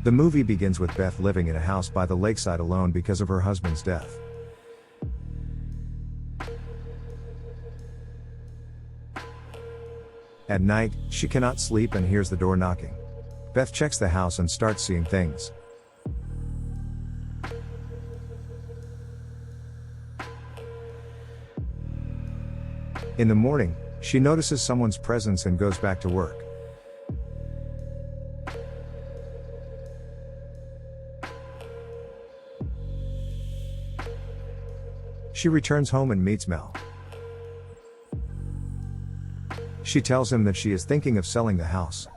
The movie begins with Beth living in a house by the lakeside alone because of her husband's death. At night, she cannot sleep and hears the door knocking. Beth checks the house and starts seeing things. In the morning, she notices someone's presence and goes back to work. She returns home and meets Mel. She tells him that she is thinking of selling the house.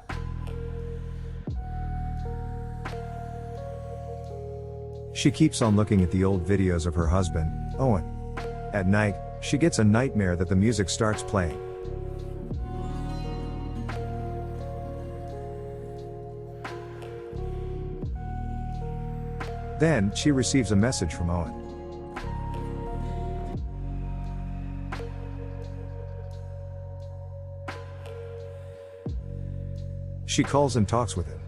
She keeps on looking at the old videos of her husband, Owen. At night, she gets a nightmare that the music starts playing. Then, she receives a message from Owen. She calls and talks with him.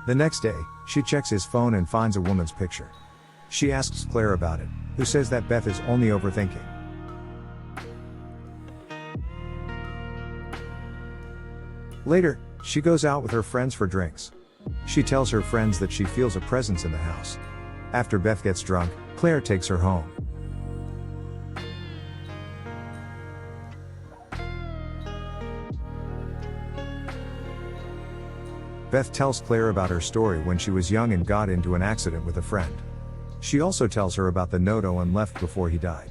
The next day, she checks his phone and finds a woman's picture. She asks Claire about it, who says that Beth is only overthinking. Later, she goes out with her friends for drinks. She tells her friends that she feels a presence in the house. After Beth gets drunk, Claire takes her home. Beth tells Claire about her story when she was young and got into an accident with a friend. She also tells her about the note Owen left before he died.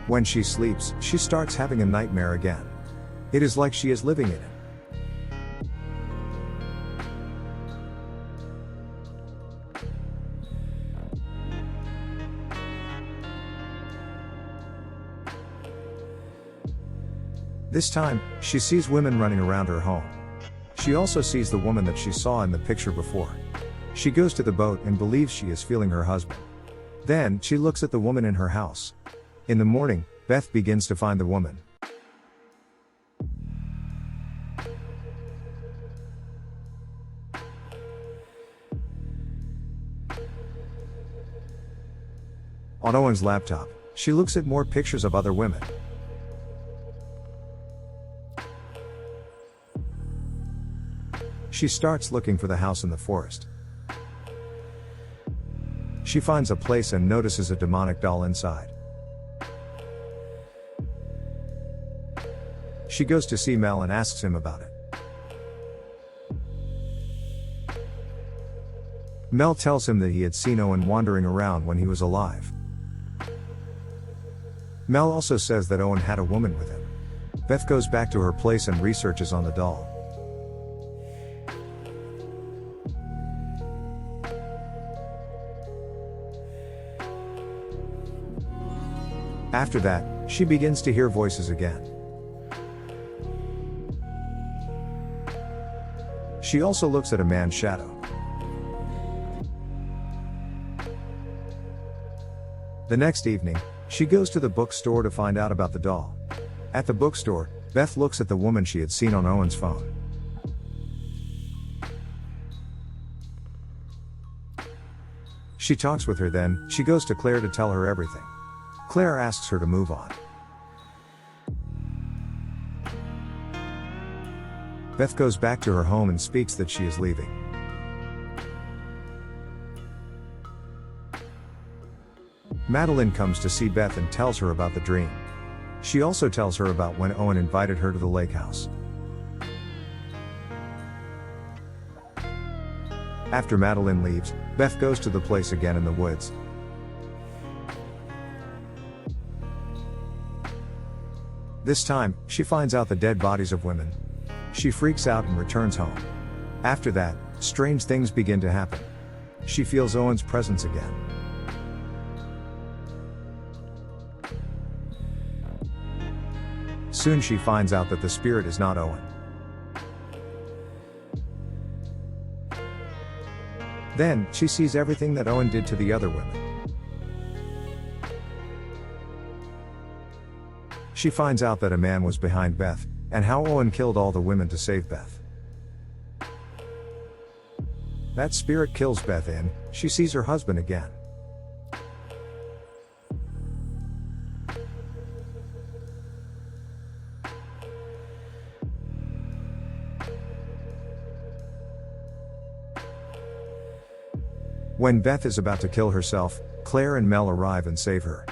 When she sleeps, she starts having a nightmare again. It is like she is living in it. This time, she sees women running around her home. She also sees the woman that she saw in the picture before. She goes to the boat and believes she is feeling her husband. Then, she looks at the woman in her house. In the morning, Beth begins to find the woman. On Owen's laptop, she looks at more pictures of other women. She starts looking for the house in the forest. She finds a place and notices a demonic doll inside. She goes to see Mel and asks him about it. Mel tells him that he had seen Owen wandering around when he was alive. Mel also says that Owen had a woman with him. Beth goes back to her place and researches on the doll. After that, she begins to hear voices again. She also looks at a man's shadow. The next evening, she goes to the bookstore to find out about the doll. At the bookstore, Beth looks at the woman she had seen on Owen's phone. She talks with her, then she goes to Claire to tell her everything. Claire asks her to move on. Beth goes back to her home and speaks that she is leaving. Madeline comes to see Beth and tells her about the dream. She also tells her about when Owen invited her to the lake house. After Madeline leaves, Beth goes to the place again in the woods. This time, she finds out the dead bodies of women. She freaks out and returns home. After that, strange things begin to happen. She feels Owen's presence again. Soon she finds out that the spirit is not Owen. Then, she sees everything that Owen did to the other women. She finds out that a man was behind Beth, and how Owen killed all the women to save Beth. That spirit kills Beth and she sees her husband again. When Beth is about to kill herself, Claire and Mel arrive and save her.